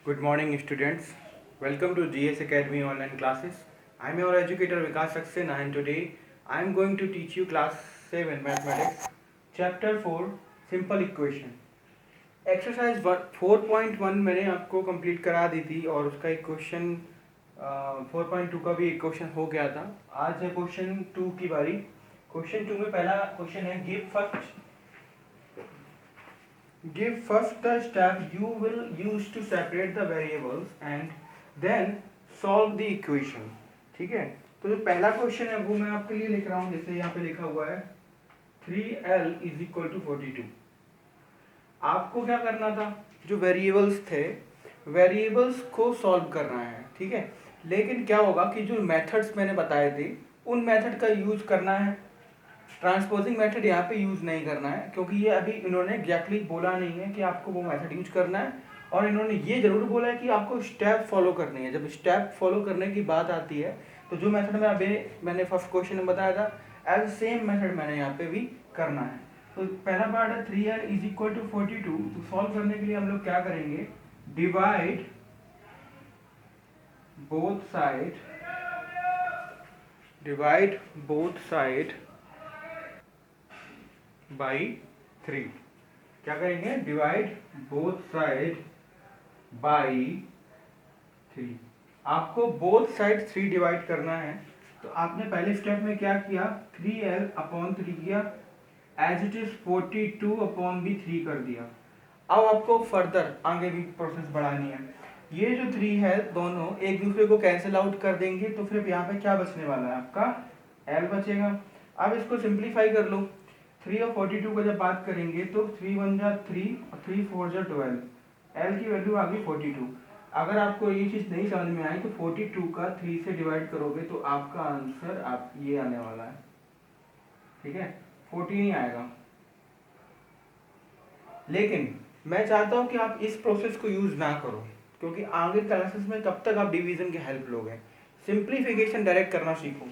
Good morning, students. Welcome to GS Academy online classes. I am your educator Vikas Saxena, and today I am going to teach you class 7 mathematics, chapter 4 simple equation. Exercise 4.1 मैंने आपको complete करा दी थी और उसका एक question 4.2 का भी एक क्वेश्चन हो गया था. आज है क्वेश्चन 2 की बारी. क्वेश्चन 2 में पहला क्वेश्चन है give first the step you will use to separate the variables and then solve the equation. ठीक है, तो जो पहला क्वेश्चन है वो मैं आपके लिए लिख रहा हूँ. जैसे यहाँ पे लिखा हुआ है 3L is equal to 42. आपको क्या करना था, जो वेरिएबल्स थे वेरिएबल्स को सॉल्व करना है. ठीक है, लेकिन क्या होगा कि जो मेथड्स मैंने बताए थे उन मेथड का यूज करना है. ट्रांसपोजिंग मेथड यहाँ पे यूज नहीं करना है, क्योंकि ये अभी इन्होंने एग्जैक्टली बोला नहीं है कि आपको वो मेथड यूज करना है. और इन्होंने ये जरूर बोला है कि आपको स्टेप फॉलो करनी है. जब स्टेप फॉलो करने की बात आती है तो जो मेथड में अभी मैंने फर्स्ट क्वेश्चन में बताया था एज सेम मेथड मैंने यहाँ पे भी करना है. तो पहला पार्ट है 3L इज इक्वल टू 42. तो सॉल्व करने के लिए हम लोग क्या करेंगे, डिवाइड बोथ साइड बाई 3. क्या करेंगे, डिवाइड बोथ साइड बाई 3. आपको बोथ साइड 3 डिवाइड करना है. तो आपने पहले स्टेप में क्या किया, 3L अपॉन 3 किया, एज इट इज 42 अपॉन भी 3 कर दिया. अब आपको फर्दर आगे भी प्रोसेस बढ़ानी है. ये जो 3 है दोनों एक दूसरे को कैंसिल आउट कर देंगे, तो फिर यहाँ पे क्या बचने वाला है, आपका L बचेगा. अब इसको सिंप्लीफाई कर लो. 3 और 42 का जब बात करेंगे तो 3 1 जा 3 और 3 4 जा 12. L की वैल्यू आ गई 42. अगर आपको ये चीज़ नहीं समझ में आई तो 42 का 3 से डिवाइड करोगे तो आपका आंसर आप ये आने वाला है. ठीक है, 40 नहीं आएगा. लेकिन मैं चाहता हूँ कि आप इस प्रोसेस को यूज ना करो, क्योंकि आगे क्लासेस में कब तक आप डिवीजन की हेल्प लोगे. सिंप्लीफिकेशन डायरेक्ट करना सीखो.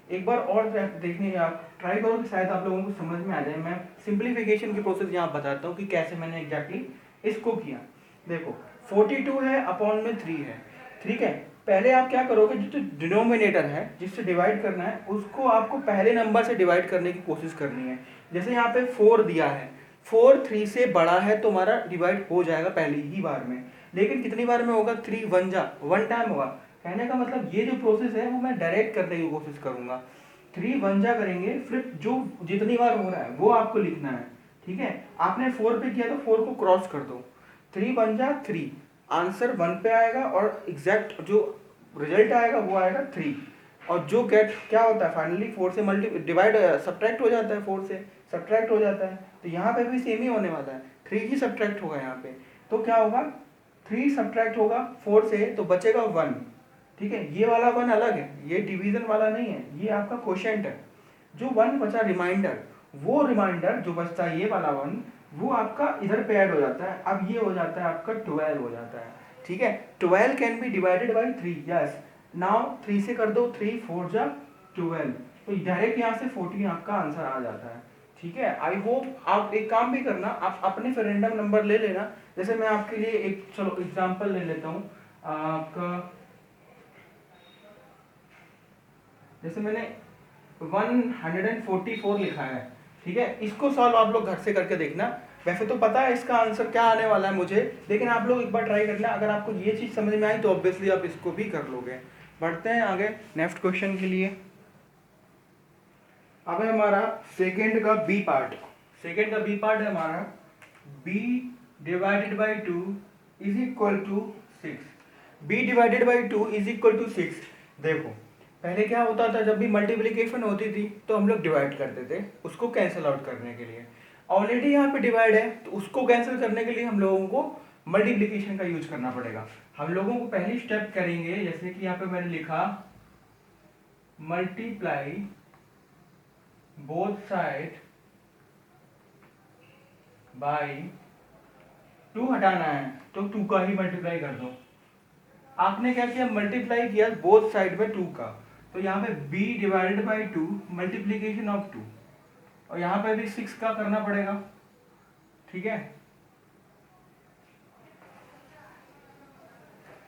एक बार और देखने आप ट्राई करो कि शायद आप लोगों को समझ में आ जाए. मैं सिंप्लीफिकेशन की प्रोसेस यहाँ बताता हूँ कि कैसे मैंने एग्जैक्टली इसको किया. देखो 42 है अपॉन में 3 है. ठीक है, पहले आप क्या करोगे, जो डिनोमिनेटर है जिससे डिवाइड करना है उसको आपको पहले नंबर से डिवाइड करने की कोशिश करनी है. जैसे यहाँ पे 4 दिया है, 4 3 से बड़ा है तो हमारा डिवाइड हो जाएगा पहली ही बार में. लेकिन कितनी बार में होगा, 3 1 जा 1 टाइम होगा. कहने का मतलब ये जो प्रोसेस है वो मैं डायरेक्ट करने की कोशिश करूंगा. 3 1 जा करेंगे, फिर जो जितनी बार हो रहा है वो आपको लिखना है. ठीक है, आपने 4 पे किया तो 4 को क्रॉस कर दो. 3 1 जा 3, आंसर 1 पे आएगा और एग्जैक्ट जो रिजल्ट आएगा वो आएगा 3. और जो गेट क्या होता है फाइनली 4 से मल्टी डिवाइड सब्ट्रैक्ट हो जाता है, 4 से सब्ट्रैक्ट हो जाता है. तो यहाँ पे भी सेम ही होने वाला है, 3 ही सब्ट्रैक्ट होगा यहाँ पे. तो क्या होगा, 3 सब्ट्रैक्ट होगा 4 से तो बचेगा 1. ठीक है, ये वाला 1 अलग है, ये डिवीजन वाला नहीं है, ये आपका क्वोशिएंट है. जो 1 बचा रिमाइंडर, वो रिमाइंडर जो बचता है ये वाला 1, वो आपका इधर पे ऐड हो जाता है. अब ये हो जाता है आपका 12 हो जाता है. ठीक है, 12 can be divided by 3. Yes, now 3 से कर दो, 3 4 जा 12. तो डायरेक्ट यहाँ से 14 आपका आंसर आ जाता है. ठीक है, आई होप आप एक काम भी करना, आप अपने फिर रैंडम नंबर ले लेना. जैसे मैं आपके लिए एक चलो एग्जांपल ले लेता हूँ आपका. जैसे मैंने 144 लिखा है. ठीक है, इसको सॉल्व आप लोग घर से करके देखना. वैसे तो पता है इसका आंसर क्या आने वाला है मुझे, लेकिन आप लोग एक बार ट्राई करना. अगर आपको ये चीज़ समझ में आई तो ऑब्वियसली आप इसको भी कर लोगे. बढ़ते हैं आगे नेक्स्ट क्वेश्चन के लिए. अब है हमारा सेकेंड का बी पार्ट. सेकेंड का बी पार्ट है हमारा b divided by 2 is equal to 6. b divided by 2 is equal to 6. देखो पहले क्या होता था, जब भी मल्टीप्लिकेशन होती थी तो हम लोग डिवाइड करते थे उसको कैंसिल आउट करने के लिए. ऑलरेडी यहाँ पे डिवाइड है तो उसको कैंसिल करने के लिए हम लोगों को मल्टीप्लिकेशन का यूज करना पड़ेगा. हम लोगों को पहली स्टेप करेंगे, जैसे कि यहाँ पे मैंने लिखा मल्टीप्लाई बोथ साइड बाई 2 हटाना है तो 2 का ही मल्टीप्लाई कर दो. आपने क्या किया, मल्टीप्लाई किया बोथ साइड में 2 का. तो यहाँ पे b divided by 2 multiplication of 2, और यहाँ पे भी 6 का करना पड़ेगा. ठीक है,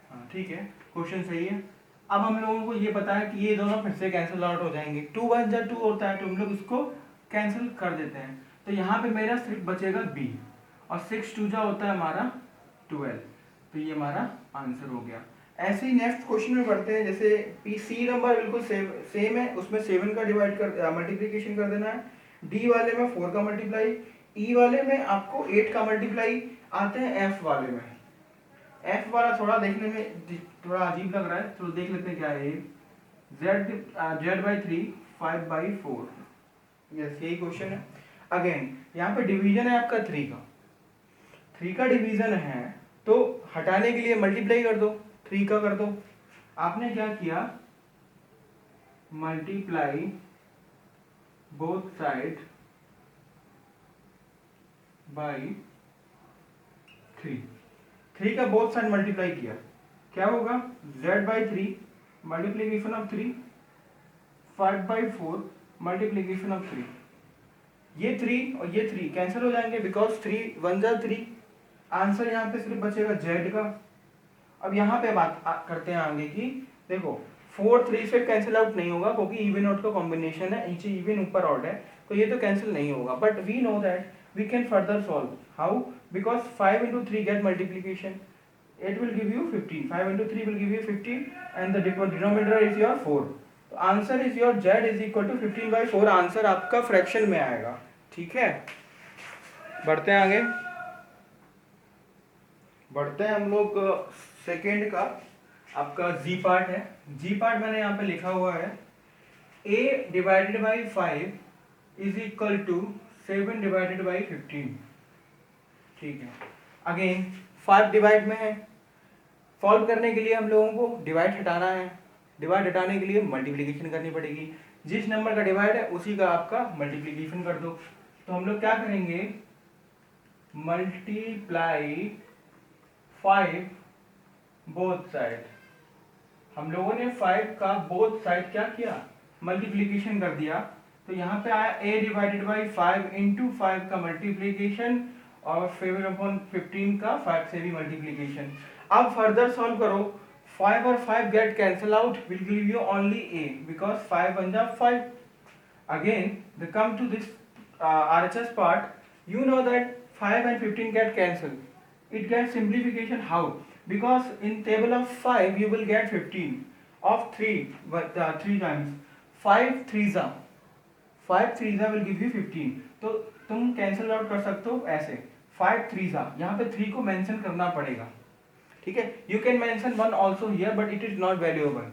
हाँ ठीक है, क्वेश्चन सही है। अब हम लोगों को ये पता है कि ये दोनों फिर से कैंसिल आउट हो जाएंगे, 2 1 जा 2 होता है तो हम लोग इसको कैंसिल कर देते हैं। तो यहाँ पे मेरा सिर्फ बचेगा b, और 6 2 जा होता है हमारा 12, तो ये हमारा आंसर हो गया। ऐसे ही नेक्स्ट क्वेश्चन में पढ़ते हैं, जैसे पी सी नंबर बिल्कुल सेम है, उसमें 7 का डिवाइड कर मल्टीप्लिकेशन कर देना है, डी वाले में 4 का मल्टीप्लाई, ई वाले में आपको 8 का मल्टीप्लाई। आते हैं एफ वाले में। एफ वाला थोड़ा देखने में थोड़ा अजीब लग रहा है, तो देख लेते हैं क्या है। जेड बाई 3 5 बाई 4, यस यही क्वेश्चन है। अगेन यहाँ पे डिवीजन है आपका 3 का डिवीजन है, तो हटाने के लिए मल्टीप्लाई कर दो, 3 का कर दो। आपने क्या किया, मल्टीप्लाई बोथ साइड बाई 3 का बोथ साइड मल्टीप्लाई किया, क्या होगा, z by 3 multiplication of 3, 5 by 4 multiplication of 3। ये 3 और ये 3 कैंसिल हो जाएंगे, बिकॉज 3 1 जा 3। आंसर यहाँ पे सिर्फ बचेगा z का। अब यहाँ पे बात करते हैं आगे की, देखो 4 3 से कैंसिल आउट नहीं होगा, क्योंकि इवन आउट का कॉम्बिनेशन है, नीचे इवन ऊपर ऑड है, तो ये तो कैंसिल नहीं होगा। But we know that we can further solve. How? Because 5 into 3 get multiplication, it will give you 15, 5 into 3 will give you 15, and the denominator is your 4. तो answer is your z is equal to 15 by 4, answer आपका fraction में आएगा। ठीक है, बढ़ते हैं आगे, बढ़ते हैं हम लोग सेकेंड का, आपका जी पार्ट है। जी पार्ट मैंने यहाँ पे लिखा हुआ है, a divided by 5 is equal to 7 divided by 15। ठीक है, अगेन 5 डिवाइड में है, सॉल्व करने के लिए हम लोगों को डिवाइड हटाना है, डिवाइड हटाने के लिए मल्टीप्लिकेशन करनी पड़ेगी। जिस नंबर का डिवाइड है उसी का आपका मल्टीप्लिकेशन कर दो। तो हम लोग क्या करेंगे, मल्टीप्लाई 5 बोथ साइड। हम लोगों ने 5 का बोथ साइड क्या किया, मल्टीप्लिकेशन कर दिया। तो यहाँ पे आया a डिवाइडेड बाई 5 इंटू 5 का मल्टीप्लीकेशन, और 7 अपॉन 15 का 5 से भी मल्टीप्लीकेशन। अब फर्दर सॉल्व करो, 5 और 5 get cancel out, will give you only a, because 5 1 जा 5। Again the come to this RHS part, you know that 5 and 15 get cancelled, it gets simplification. How? Because in table of 5 you will get 15 of 3, but 3 times 5 3s are 5 3s will give you 15। तो तुम cancel out कर सकते हो ऐसे, 5 3s, यहाँ पे 3 को mention करना पड़ेगा। ठीक है, you can mention 1 also here, but it is not valuable.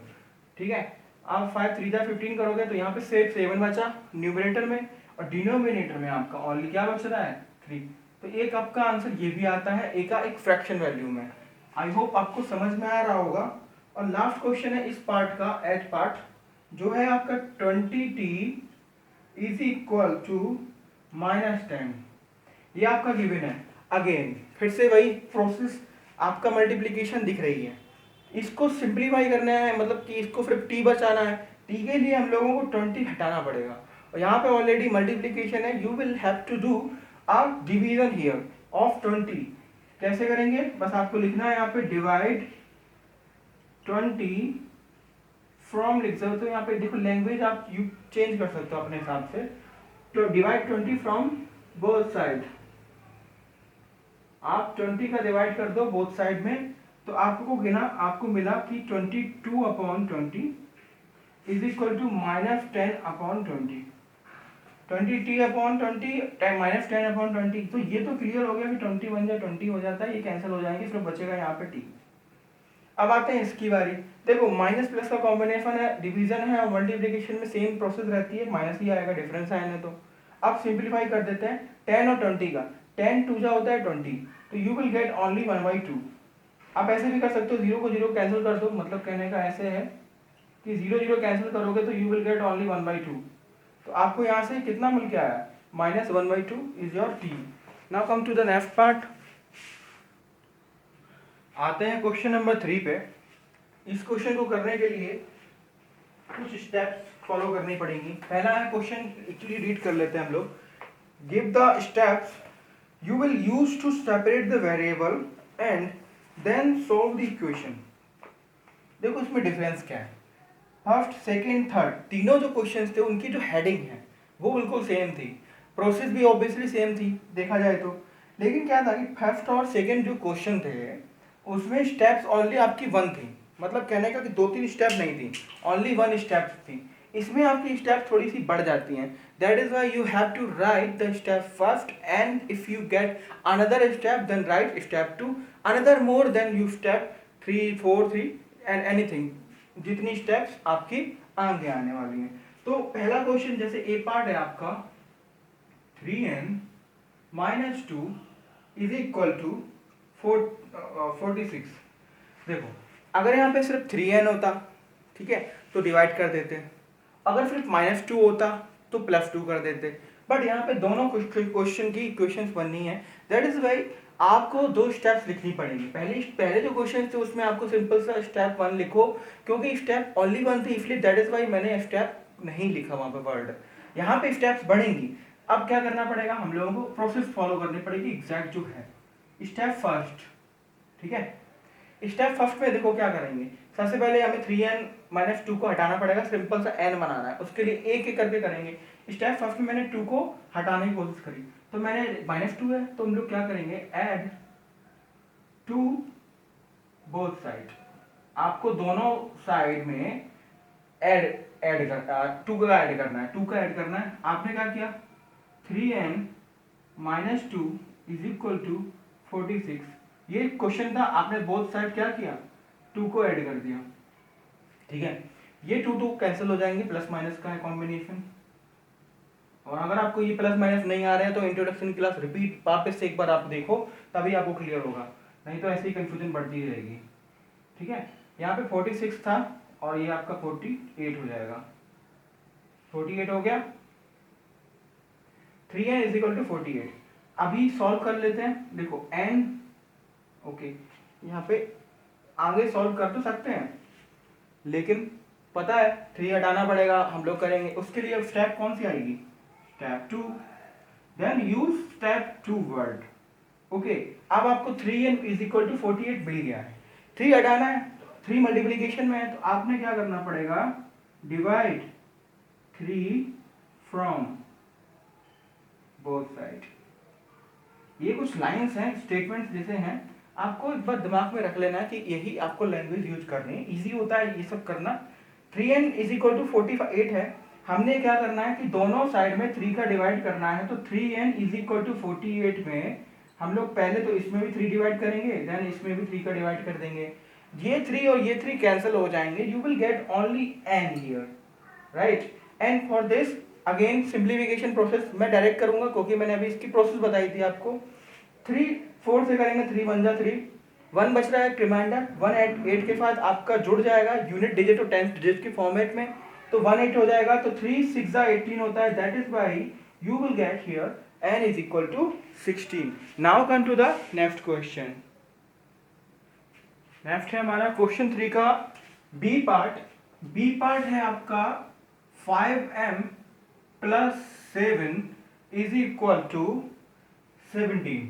ठीक है, आप 5 3 15 करोगे तो यहाँ पे सिर्फ 7 बचा न्यूमरेटर में, और डिनोमिनेटर में आपका ओनली क्या बच रहा है, 3। तो एक आपका आंसर ये भी आता है, एक का एक फ्रैक्शन वैल्यू में। आई होप आपको समझ में आ रहा होगा। और लास्ट क्वेश्चन है इस पार्ट का, एच पार्ट, जो है आपका 20t इज इक्वल टू -10। ये आपका गिवन है। अगेन फिर से वही प्रोसेस, आपका मल्टीप्लिकेशन दिख रही है, इसको सिंप्लीफाई करना है, मतलब कि इसको सिर्फ t बचाना है। t के लिए हम लोगों को 20 हटाना पड़ेगा, और यहाँ पे ऑलरेडी मल्टीप्लिकेशन है, you will have to do a division here of 20। कैसे करेंगे, बस आपको लिखना है यहाँ पे डिवाइड 20 फ्रॉम, लिख सकते हो यहाँ पे, देखो लैंग्वेज आप यू चेंज कर सकते हो अपने हिसाब से। तो डिवाइड 20 फ्रॉम बोथ साइड, आप 20 का डिवाइड कर दो बोथ साइड में, तो आपको गिना, आपको मिला कि 22 upon 20 is equal to -10 upon 20, 20t upon 20 -10 upon 20। तो ये तो क्लियर हो गया कि 20 1 जा 20 हो जाता है, ये कैंसिल हो जाएंगे, सिर्फ बचेगा यहाँ पे t। अब आते हैं इसकी बारी। देखो माइनस प्लस का कॉम्बिनेशन है, डिवीजन है, और मल्टीप्लिकेशन में सेम प्रोसेस रहती है, माइनस ही आएगा, डिफरेंस आने। तो अब सिंप्लीफाई कर देते हैं 10 और 20 का, 10 2 जा होता है 20, तो यू विल गेट ओनली 1/2। आप ऐसे भी कर सकते हो, 0 को 0 कैंसिल कर दो, मतलब कहने का ऐसे है कि 0 0 कैंसिल करोगे तो यू विल गेट ओनली 1/2। तो आपको यहाँ से कितना मिल के आया, -1/2 is your t। Now come to the next part. आते हैं क्वेश्चन नंबर 3 पे। इस क्वेश्चन को करने के लिए कुछ स्टेप्स फॉलो करनी पड़ेंगी। पहला है क्वेश्चन, एक्चुअली रीड कर लेते हैं हम लोग। Give the steps you will use to separate the variable and then solve the equation. देखो इसमें डिफरेंस क्या है, फर्स्ट सेकंड थर्ड तीनों जो क्वेश्चंस थे उनकी जो हेडिंग है वो बिल्कुल सेम थी, प्रोसेस भी ऑब्वियसली सेम थी देखा जाए तो, लेकिन क्या था कि फर्स्ट और सेकंड जो क्वेश्चन थे उसमें स्टेप्स ओनली आपकी वन थी, मतलब कहने का कि 2-3 स्टेप नहीं थी, ओनली वन स्टेप थी। इसमें आपकी स्टेप थोड़ी सी बढ़ जाती हैं, that is why you have to write the step first and if you get another step then write step two, another more then you step 3 4 3 and anything, जितनी steps आपकी आगे आने वाली हैं। तो पहला क्वेश्चन जैसे ए पार्ट है आपका 3n minus 2 is equal to 46। देखो अगर यहाँ पे सिर्फ 3n होता, ठीक है, तो डिवाइड कर देते, अगर सिर्फ -2 होता तो +2 कर देते, बट यहाँ पे दोनों क्वेश्चन की इक्वेशंस बननी है, दैट इज वाई आपको 2 स्टेप्स लिखनी पड़ेंगी। पहले जो क्वेश्चन थे उसमें आपको सिंपल सा स्टेप 1 लिखो, क्योंकि स्टेप ओनली 1 थी इसलिए दैट इज वाई मैंने स्टेप नहीं लिखा वहाँ पे वर्ड, यहाँ पे स्टेप्स बढ़ेंगी। अब क्या करना पड़ेगा, हम लोगों को प्रोसेस फॉलो करनी पड़ेगी एग्जैक्ट जो है। स्टेप फर्स्ट, ठीक है, स्टेप फर्स्ट में देखो क्या करेंगे, सबसे पहले हमें 3n माइनस 2 को हटाना पड़ेगा, सिंपल सा n बनाना है, उसके लिए एक एक करके करेंगे। स्टेप फर्स्ट में मैंने 2 को हटाने की कोशिश करी, तो मैंने -2 है तो हम लोग क्या करेंगे, ऐड टू बोथ साइड, आपको दोनों साइड में ऐड करना, 2 का ऐड करना है, 2 का ऐड करना है। आपने क्या किया, 3n minus 2 is equal to 46, ये क्वेश्चन था, आपने बोथ साइड क्या किया, 2 को ऐड कर दिया, ठीक है, ये 2 कैंसिल हो जाएंगे, प्लस माइनस का है कॉम्बिनेशन। और अगर आपको ये प्लस माइनस नहीं आ रहे हैं तो इंट्रोडक्शन क्लास रिपीट वापस से एक बार आप देखो, तभी आपको क्लियर होगा, नहीं तो ऐसे ही कंफ्यूजन बढ़ती रहेगी, ठीक है। यहाँ पे 46 था और ये आपका 48 हो जाएगा, 48 हो गया, 3n इज इक्वल टू 48। अभी सॉल्व कर लेते हैं, देखो n, ओके, यहाँ पे आगे सॉल्व कर तो सकते हैं, लेकिन पता है 3 हटाना पड़ेगा, हम लोग करेंगे, उसके लिए स्टेप कौन सी आएगी, step 2, then use step 2 word, okay. अब आपको 3n इज इक्वल टू 48 मिल गया है, 3 हटाना है, 3 मल्टीप्लीकेशन में है, तो आपने क्या करना पड़ेगा, डिवाइड 3 फ्रॉम बोथ साइड। ये कुछ लाइंस हैं, स्टेटमेंट्स जैसे हैं, आपको एक बार दिमाग में रख लेना है कि यही आपको लैंग्वेज यूज करनी है, इजी होता है ये सब करना। 3n इज इक्वल टू 48 है, हमने क्या करना है कि दोनों साइड में 3 का डिवाइड करना है, तो 3n इज इक्वल टू 48 में हम लोग पहले तो इसमें भी 3 डिवाइड करेंगे, देन इसमें भी 3 का डिवाइड कर देंगे, ये 3 और ये 3 कैंसिल हो जाएंगे, you will get only n here, right. And for this again simplification process मैं डायरेक्ट करूंगा, क्योंकि मैंने अभी इसकी प्रोसेस बताई थी आपको। 3 4 से करेंगे, 3 1 जा 3, 1 बच रहा है रिमाइंडर, 1 8 के साथ आपका जुड़ जाएगा यूनिट डिजिट और टेंथ डिजिट के फॉर्मेट में, तो 1 8 हो जाएगा, तो 3 6 जा 18 होता है, that is why you will get here n is equal to 16। Now come to the next question. Next है हमारा क्वेश्चन 3 का बी पार्ट। बी पार्ट है आपका 5m plus 7 is equal to 17।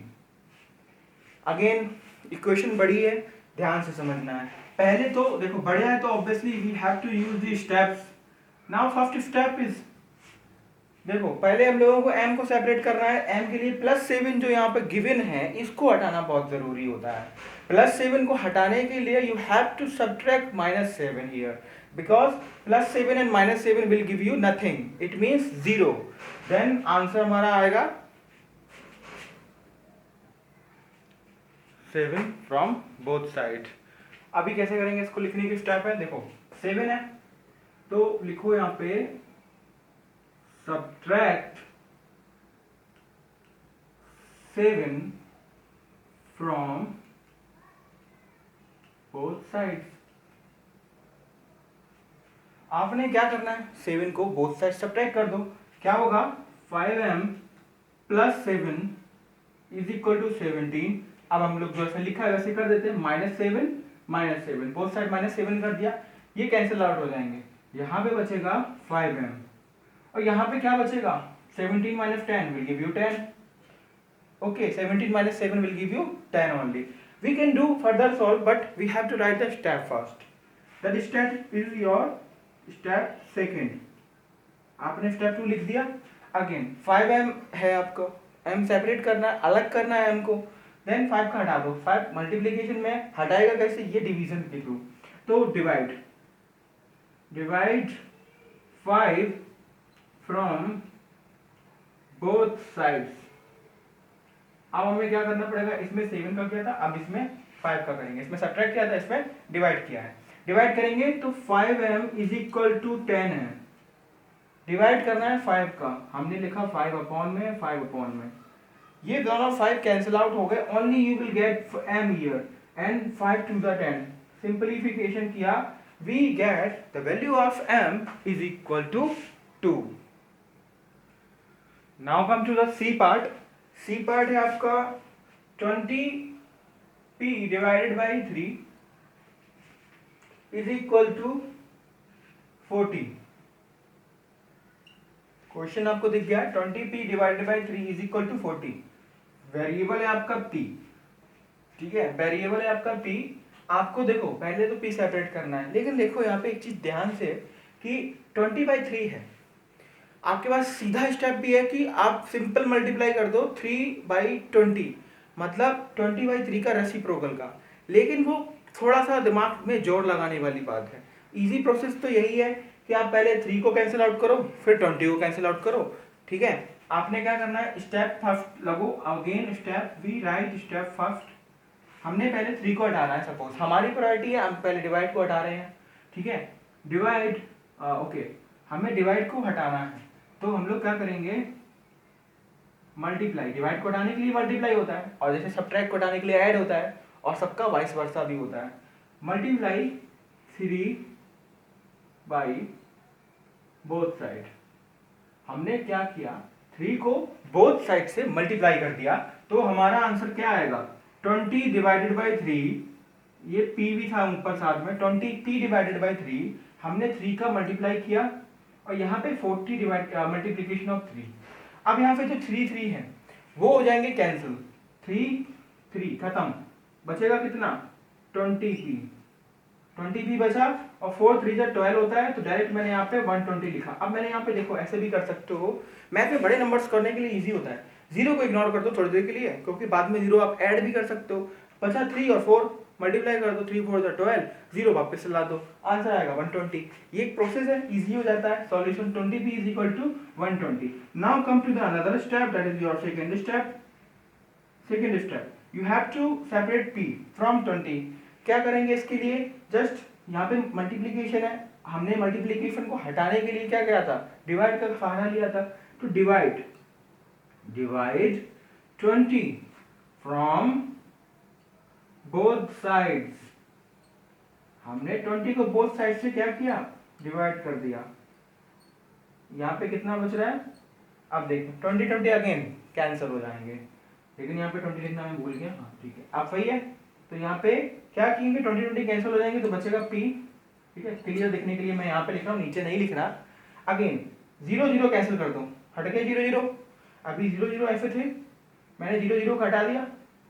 Again equation बड़ी है, ध्यान से समझना है। पहले तो देखो बढ़िया है, तो obviously we have to use the steps. Now first step is, देखो पहले हम लोगों को m को सेपरेट करना है, m के लिए +7 जो यहाँ पे गिवन है इसको हटाना बहुत जरूरी होता है। +7 को हटाने के लिए you have to subtract -7 here, because +7 and -7 will give you nothing, it means 0। Then answer हमारा आएगा 7 फ्रॉम बोथ साइड। अभी कैसे करेंगे इसको, लिखने की स्टेप है, देखो 7 है तो लिखो यहाँ पे subtract 7 from both sides। आपने क्या करना है, 7 को both sides सब्ट्रैक्ट कर दो, क्या होगा 5m plus 7 is equal to 17। अब हम लोग जैसे लिखा है वैसे कर देते हैं, -7 बोथ साइड -7 कर दिया, ये कैंसिल आउट हो जाएंगे, यहाँ पे बचेगा 5m और यहाँ पे क्या बचेगा, 17 minus 10 will give you 10। Okay, 17 minus 7 will give you 10 only। We can do further solve, but we have to write the step first। That step is your step second. आपने स्टेप 2 लिख दिया। Again 5m है आपको, m separate करना है, अलग करना है m को, देन 5 का हटा दो। 5 मल्टीप्लीकेशन में हटाएगा कैसे, ये डिवीजन के थ्रू। तो डिवाइड 5 फ्रॉम बोथ साइड्स। अब हमें क्या करना पड़ेगा, इसमें 7 का किया था, अब इसमें 5 का करेंगे। इसमें सब्ट्रैक्ट किया था, इसमें डिवाइड किया है। डिवाइड करेंगे तो 5m इज इक्वल टू 10 है। डिवाइड करना है 5 का, हमने लिखा 5 अपॉन में 5 अपॉन में, ये दोनों 5 कैंसिल आउट हो गए। Only you will get m here and 5 to the 10। Simplification किया, we get the value of m is equal to 2। Now come to the C part. C part है आपका 20p divided by 3 is equal to 40। Question आपको दिख गया, 20p divided by 3 is equal to 40। Variable है आपका p, ठीक है, variable है आपका p। आपको देखो पहले तो p सेपरेट करना है, लेकिन देखो यहाँ पे एक चीज ध्यान से कि 20/3 है। आपके पास सीधा स्टेप भी है कि आप सिंपल मल्टीप्लाई कर दो 3/20, मतलब 20/3 का रेसिप्रोकल का, लेकिन वो थोड़ा सा दिमाग में जोर लगाने वाली बात है। इजी प्रोसेस तो यही है कि आप पहले 3 को कैंसिल आउट करो, फिर 20 को कैंसिल आउट करो, ठीक है। आपने क्या करना है, स्टेप फर्स्ट लगो, again step we write step first. हमने पहले 3 को हटाना है, सपोज हमारी प्रायोरिटी है, हम पहले डिवाइड को हटा रहे हैं, ठीक है। डिवाइड ओके, हमें डिवाइड को हटाना है, तो हम लोग क्या करेंगे, मल्टीप्लाई। डिवाइड को हटाने के लिए मल्टीप्लाई होता है, और जैसे सब्ट्रैक्ट को हटाने के लिए ऐड होता है, और सबका वाइस वर्सा भी होता है। Multiply 3 by both side. हमने क्या किया, 3 को बोथ साइड से मल्टीप्लाई कर दिया, तो हमारा आंसर क्या आएगा, 20 डिवाइडेड बाई 3, ये p भी था ऊपर साथ में, 20p डिवाइडेड बाई 3, हमने 3 का मल्टीप्लाई किया, और यहाँ पे 40 डिवाइड मल्टीप्लीकेशन ऑफ 3। अब यहाँ पे जो 3 है वो हो जाएंगे कैंसिल, 3 खत्म, बचेगा कितना, 20p बचा, और 4 3 12 होता है, तो डायरेक्ट मैंने यहाँ पे 120 लिखा। अब मैंने यहाँ पे देखो ऐसे भी कर सकते हो, मैथ में बड़े नंबर्स करने के लिए इजी होता है, 0 को इग्नोर कर दो थोड़ी देर के लिए, क्योंकि बाद में 0 आप ऐड भी कर सकते हो। बचा 3 और 4 मल्टीप्लाई कर दो, 3 4 12, 0 वापस से ला दो, आंसर आएगा 120। ये एक प्रोसेस है, इजी हो जाता है solution. 20p is equal to 120। Now come to the another step, that is your second step. Second step, you have to separate p from 20। क्या करेंगे इसके लिए, जस्ट यहाँ पे मल्टीप्लीकेशन है, हमने मल्टीप्लीकेशन को हटाने के लिए क्या किया था, डिवाइड का सहारा लिया था, तो डिवाइड 20 फ्रॉम बोथ साइड्स। हमने 20 को बोथ साइड से क्या किया, डिवाइड कर दिया। यहाँ पे कितना बच रहा है, अब देखो 20 अगेन कैंसिल हो जाएंगे, लेकिन यहाँ पे 20 लिखना मैं भूल गया, हाँ ठीक है, अब सही है। तो यहाँ पे क्या किएंगे, 20 कैंसिल हो जाएंगे, तो बचेगा p, ठीक है। क्लियर दिखने के लिए मैं यहाँ पे लिख रहा हूँ, नीचे नहीं लिखना। अगेन 0 कैंसिल कर दो, हट गए 0 अभी 0 ऐसे थे, मैंने 0 हटा दिया,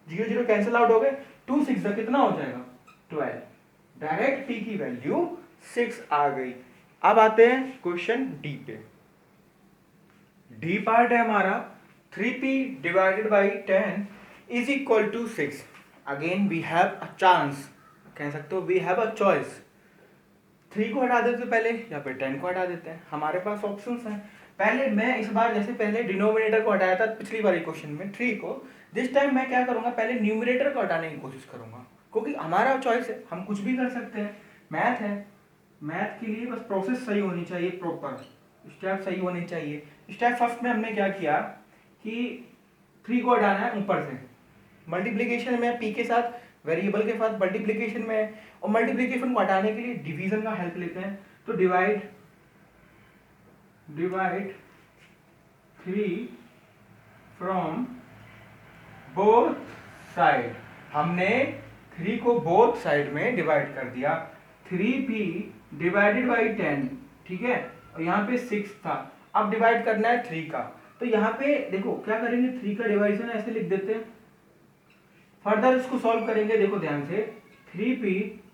0 कैंसिल आउट हो गए, 2 6 कितना हो जाएगा, 12। डायरेक्ट p की वैल्यू 6 आ गई। अब आते हैं क्वेश्चन डी पे। डी पार्ट है हमारा 3p divided by 10 is equal to 6। Again we have a chance, कह सकते हो वी हैव अ चॉइस। 3 को हटा देते पहले, या फिर 10 को हटा देते हैं, हमारे पास ऑप्शंस हैं। पहले मैं इस बार जैसे पहले डिनोमिनेटर को हटाया था पिछली बारी क्वेश्चन में 3 को, दिस टाइम मैं क्या करूंगा, पहले न्यूमरेटर को हटाने की कोशिश करूंगा, क्योंकि हमारा चॉइस है, हम कुछ भी कर सकते हैं, मैथ है। मैथ के लिए बस प्रोसेस सही होनी चाहिए, प्रॉपर स्टेप सही होने चाहिए। स्टेप फर्स्ट में हमने क्या किया कि 3 को हटाना है ऊपर से, मल्टीप्लीकेशन में p के साथ, वेरिएबल के साथ मल्टीप्लीकेशन में, और मल्टीप्लीकेशन को हटाने के लिए डिवीजन का हेल्प लेते हैं। तो डिवाइड 3 फ्रॉम बोथ साइड। हमने 3 को बोथ साइड में डिवाइड कर दिया, 3p डिवाइडेड बाई 10, ठीक है, और यहाँ पे 6 था। अब डिवाइड करना है 3 का, तो यहाँ पे देखो क्या करेंगे, 3 का डिवाइजन ऐसे लिख देते हैं, फर्दर इसको सॉल्व करेंगे। देखो ध्यान से, 3p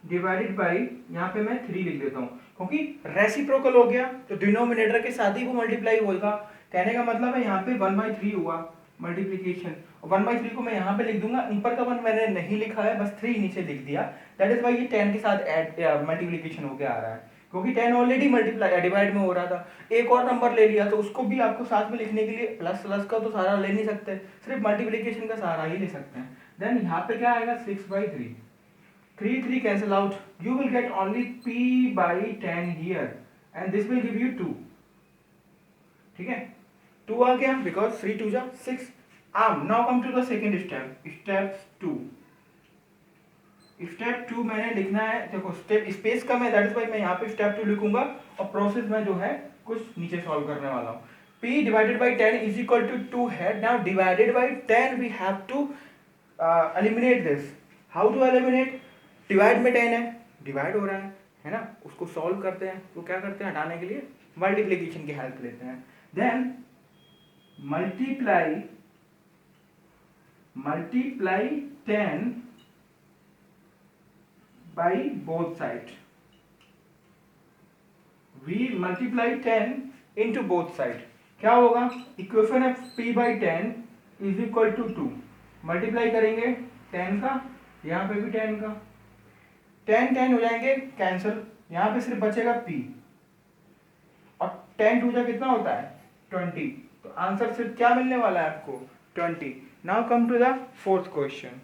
डिवाइडेड बाई, यहाँ पे मैं 3 लिख देता हूँ क्योंकि रेसिप्रोकल हो गया तो डिनोमिनेटर के साथ ही वो मल्टीप्लाई होगा। कहने का मतलब है यहाँ पे 1/3 हुआ मल्टीप्लीकेशन, 1/3 को मैं यहाँ पे लिख दूंगा, ऊपर का 1 मैंने नहीं लिखा है, बस 3 नीचे लिख दिया। दैट इज वाई ये 10 के साथ ऐड मल्टीप्लीकेशन होके आ रहा है, क्योंकि 10 ऑलरेडी मल्टीप्लाई डिवाइड में हो रहा था। एक और नंबर ले लिया तो उसको भी आपको साथ में लिखने के लिए प्लस प्लस का तो सारा ले नहीं सकते, सिर्फ मल्टीप्लीकेशन का सहारा ही ले सकते हैं। देन यहाँ पे क्या आएगा 6/3, 3 cancel out, you will get only p by 10 here and this will give you 2। ठीक है, 2 आ गया because 3 2 जा 6। now come to the second step, step 2। Step 2 मैंने लिखना है, देखो स्टेप स्पेस कम है, दैट इज वाई मैं यहाँ पे स्टेप 2 लिखूंगा और प्रोसेस में जो है कुछ नीचे सॉल्व करने वाला हूँ। p divided by 10 is equal to 2 है। Now divided by 10 we have to eliminate this. How to eliminate? Divide में 10 है, डिवाइड हो रहा है ना, उसको सॉल्व करते हैं। तो क्या करते हैं, हटाने के लिए मल्टीप्लीकेशन की हेल्प लेते हैं। Then multiply 10 by both side, we multiply 10 into both side। क्या होगा, इक्वेशन है p by 10 is equal to 2। Multiply करेंगे 10 का, यहाँ पे भी 10 का, 10 हो जाएंगे कैंसिल, यहाँ पे सिर्फ बचेगा p और 10 2 कितना होता है 20। तो आंसर सिर्फ क्या मिलने वाला है आपको 20। Now come to the fourth question.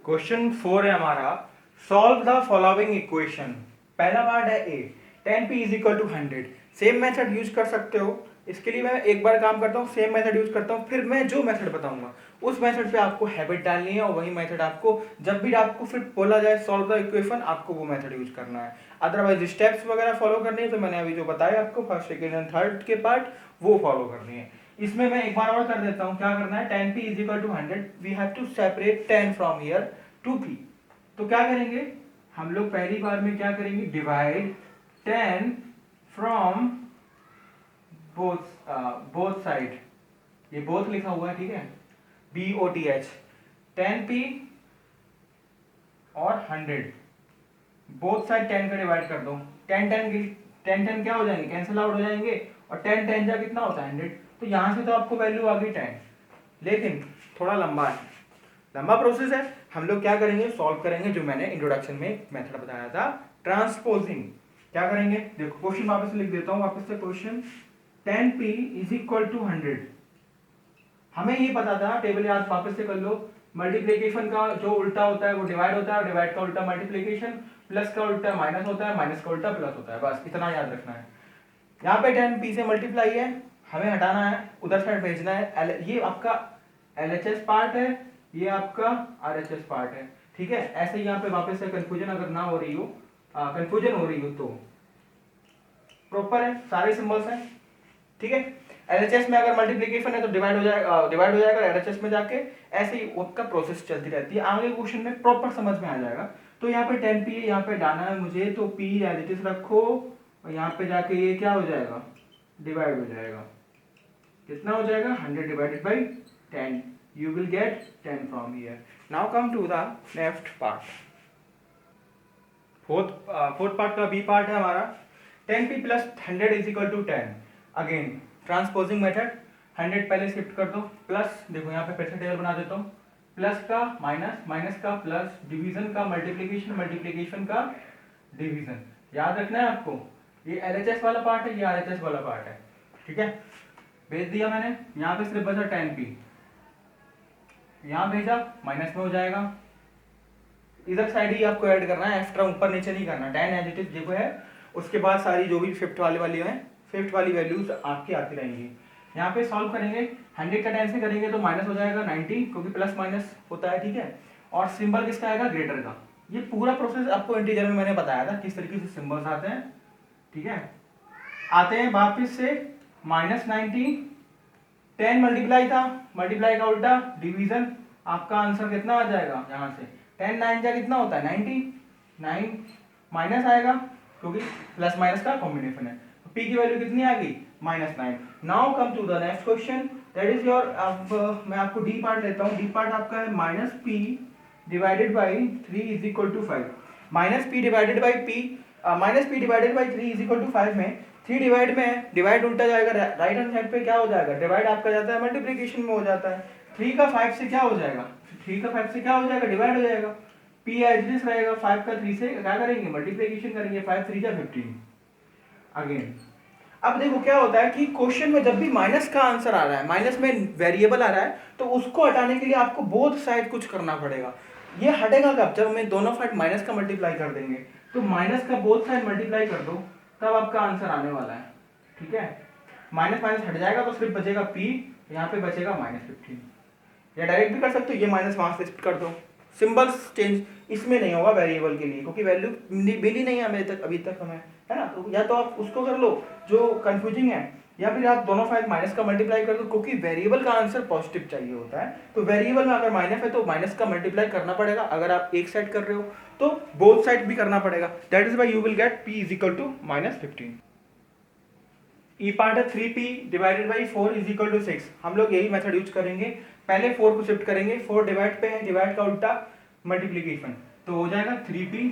Question 4 है हमारा, सॉल्व द फॉलोइंग इक्वेशन। पहला पार्ट है A, 10p is equal to 100। Same method use कर सकते हो। इसके लिए मैं एक बार काम करता हूँ, सेम मेथड यूज करता हूँ, फिर मैं जो मेथड बताऊंगा उस मेथड पे आपको हैबिट डालनी है और वही मेथड आपको जब भी आपको फिर बोला जाए सॉल्व द इक्वेशन आपको वो मेथड यूज करना है। अदरवाइज स्टेप्स वगैरह फॉलो करनी है तो मैंने अभी जो बताया आपको फर्स्ट सेकेंड एंड थर्ड के पार्ट वो फॉलो करनी है। इसमें मैं एक बार और कर देता हूँ, क्या करना है, 10p is equal to 100, we have to separate 10 from here to p। तो क्या करेंगे हम लोग, पहली बार में क्या करेंगे, डिवाइड 10 फ्रॉम बोथ साइड, ये बोथ लिखा हुआ है, ठीक है, BOTH, 10p और 100 बोथ साइड 10 का डिवाइड कर दो, 10 क्या हो जाएंगे, कैंसिल आउट हो जाएंगे, और 10 जा कितना होता है 100। तो यहां से तो आपको वैल्यू आ गई 10, लेकिन थोड़ा लंबा है, लंबा प्रोसेस है। हम लोग क्या करेंगे, सॉल्व करेंगे जो मैंने इंट्रोडक्शन में मेथड बताया था, ट्रांसपोजिंग। क्या करेंगे, देखो क्वेश्चन वापस लिख देता हूं, वापस से question, 10p is equal to 100। हमें ये पता था, टेबल याद वापस से कर लो, मल्टीप्लीकेशन का जो उल्टा होता है वो डिवाइड होता है, डिवाइड का उल्टा मल्टीप्लीकेशन, प्लस का उल्टा माइनस होता है, माइनस का उल्टा प्लस होता है, बस इतना याद रखना है। यहाँ पे 10p से मल्टीप्लाई है, हमें हटाना है, उधर साइड भेजना है। ये आपका LHS पार्ट है, ये आपका RHS पार्ट है, ठीक है। ऐसे ही यहाँ पे वापस से कंफ्यूजन अगर ना हो रही हो, कंफ्यूजन हो रही हो तो प्रॉपर है, सारे सिंबल्स हैं, ठीक है। LHS में अगर मल्टीप्लीकेशन है तो डिवाइड हो जाएगा LHS में जाके, ऐसे ही उसका प्रोसेस चलती रहती है। आगे क्वेश्चन में प्रॉपर समझ में आ जाएगा। तो यहाँ पे 10p है, यहाँ पे डालना है मुझे, तो p एज इट इज रखो, और यहाँ पे जाके ये क्या हो जाएगा, डिवाइड हो जाएगा, कितना हो जाएगा 100 divided by 10, you will get 10 from here। now come to the next part, fourth part का b part है हमारा, 10p plus 100 is equal to 10। Again transposing method, 100 पहले शिफ्ट कर दो, प्लस देखो यहाँ पे फिर से टेबल बना देता हूँ, प्लस का माइनस, माइनस का प्लस, डिवीजन का मल्टीप्लीकेशन, मल्टीप्लीकेशन का डिवीजन। याद रखना है आपको, ये LHS वाला पार्ट है, ये RHS वाला पार्ट है, ठीक है। भेज दिया मैंने, यहाँ पे सिर्फ बचा 10p, यहाँ भेजा, माइनस में हो जाएगा, इधर साइड ही आपको ऐड करना है, एक्स्ट्रा ऊपर नीचे नहीं करना। 10 एज इट इज जो है, उसके बाद सारी जो भी फिफ्थ वाली है, फिफ्थ वाली वैल्यूज आपकी आती रहेंगी। यहाँ पे सॉल्व करेंगे, 100 का 10 से करेंगे तो माइनस हो जाएगा 90, क्योंकि प्लस माइनस होता है, ठीक है। और सिंबल किसका आएगा, ग्रेटर का। ये पूरा प्रोसेस आपको इंटीजर में मैंने बताया था किस तरीके से सिंबल्स आते हैं, ठीक है। आते हैं वापिस से -90, 10 मल्टीप्लाई था, मल्टीप्लाई का उल्टा डिवीजन, आपका आंसर कितना आ जाएगा, यहाँ से 10 9 जा कितना होता है 99, माइनस आएगा क्योंकि प्लस माइनस का कॉम्बिनेशन है। तो p की वैल्यू कितनी आ गई, -9। Now come to the next question, that is your, अब मैं आपको डी पार्ट लेता हूँ। डी पार्ट आपका है -p divided by 3 is equal to 5, minus P divided by P, minus P divided by 3 is equal to 5 में 3 divide में है, डिवाइड उल्टा जाएगा, राइट हैंड साइड पे क्या हो जाएगा, डिवाइड आपका जाता है मल्टीप्लिकेशन में हो जाता है, 3 का 5 से क्या हो जाएगा, 3 का 5 से क्या हो जाएगा, डिवाइड हो जाएगा, पी एज इट रहेगा, 5 का 3 से क्या करेंगे, मल्टीप्लिकेशन करेंगे, 5 3 जा 15 अगेन। अब देखो क्या होता है कि क्वेश्चन में जब भी माइनस का आंसर आ रहा है, माइनस में वेरिएबल आ रहा है, तो उसको हटाने के लिए आपको बोथ साइड कुछ करना पड़ेगा। ये हटेगा कब, जब हमें दोनों साइड माइनस का मल्टीप्लाई कर देंगे, तो माइनस का बोथ साइड मल्टीप्लाई कर दो, तब आपका आंसर आने वाला है। ठीक है, माइनस माइनस हट जाएगा तो सिर्फ बचेगा पी, यहाँ पे बचेगा -15, या डायरेक्ट भी कर सकते हो, ये माइनस वहां से शिफ्ट कर दो, सिंबल चेंज इसमें नहीं होगा वेरिएबल के लिए, क्योंकि वैल्यू मिली नहीं है अभी तक हमें, है ना। तो या तो आप उसको कर लो जो कंफ्यूजिंग है, या फिर आप दोनों साइड माइनस का मल्टीप्लाई कर दो, क्योंकि वेरिएबल का आंसर पॉजिटिव चाहिए होता है। तो वेरिएबल में अगर माइनस है तो माइनस का मल्टीप्लाई करना पड़ेगा, अगर आप एक साइड कर रहे हो तो बोथ साइड भी करना पड़ेगा। That is why you will get p is equal to -15। E part है 3p divided by 4 is equal to 6। हम लोग यही मेथड यूज करेंगे, पहले 4 को शिफ्ट करेंगे, 4 डिवाइड पे है, डिवाइड का उल्टा मल्टीप्लीकेशन, तो हो जाएगा 3p,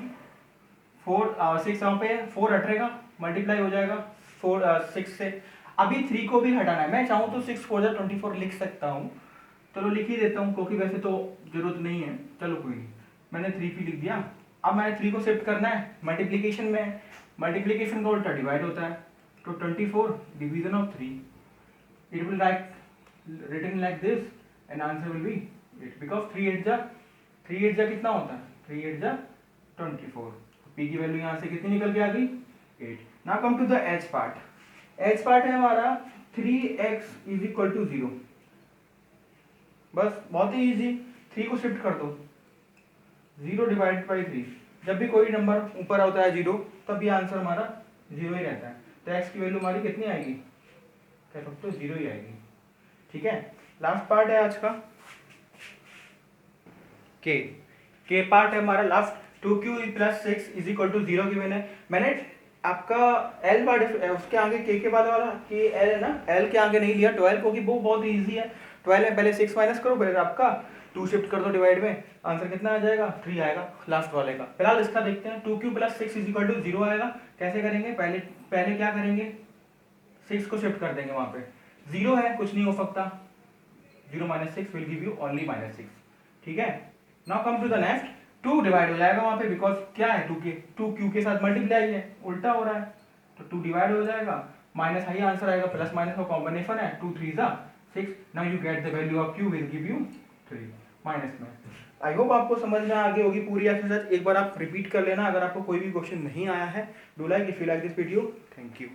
4 6 यहाँ पे है, 4 हटेगा, मल्टीप्लाई हो जाएगा 4 6 से। अभी 3 को भी हटाना है, मैं चाहूँ तो 6 4 24 लिख सकता हूँ, चलो लिख ही देता हूँ, क्योंकि वैसे तो जरूरत नहीं है, चलो कोई नहीं, मैंने 3p लिख दिया। अब मैंने 3 को शिफ्ट करना है, मल्टीप्लीकेशन में, मल्टीप्लीकेशन का उल्टा डिवाइड होता है, तो 24 division of 3, it will written like this and answer will be 8, because 3 8 जा कितना होता है, 3 8 जा 24, p की वैल्यू यहाँ से कितनी निकल के आ गई, 8। Now come to the h part, h part है हमारा 3x इज इक्वल टू 0, बस बहुत ही इजी, 3 को शिफ्ट कर दो, 0 डिवाइड बाई 3, जब भी कोई नंबर ऊपर होता है 0 तब ये आंसर हमारा 0 ही रहता है, तो x की वैल्यू हमारी कितनी आएगी, कह सकते हो 0 ही आएगी। ठीक है, लास्ट पार्ट है आज का के पार्ट है हमारा last, 2q + 6 is equal to 0 की मैंने आपका l पार्ट उसके आगे k के बाद वाला k l है ना, l के आगे नहीं लिया 12, क्योंकि वो बहुत इजी है, 12 में पहले 6 माइनस करो, फिर आपका 2 शिफ्ट कर दो डिवाइड में, आंसर कितना आ जाएगा, 3 आएगा लास्ट वाले का। फिलहाल इसका देखते हैं, 2q + 6 इज इक्वल टू 0 आएगा, कैसे करेंगे, पहले क्या करेंगे, 6 को शिफ्ट कर देंगे, वहां पे 0 है, कुछ नहीं हो सकता, 0 - 6 विल गिव यू ओनली -6। ठीक है, now come to the next, 2 divide हो जाएगा वहां पे, बिकॉज क्या है 2q के साथ मल्टीप्लाई है, उल्टा हो रहा है, तो 2 डिवाइड हो जाएगा, माइनस ही आंसर आएगा, प्लस माइनस का कॉम्बिनेशन है, 2 3 जा 6, now you get the value of q will give you 3 minus में। आई होप आपको समझ में आ गई होगी पूरी एक्सरसाइज, एक बार आप रिपीट कर लेना अगर आपको कोई भी क्वेश्चन नहीं आया है। Do like if you like this video, thank you.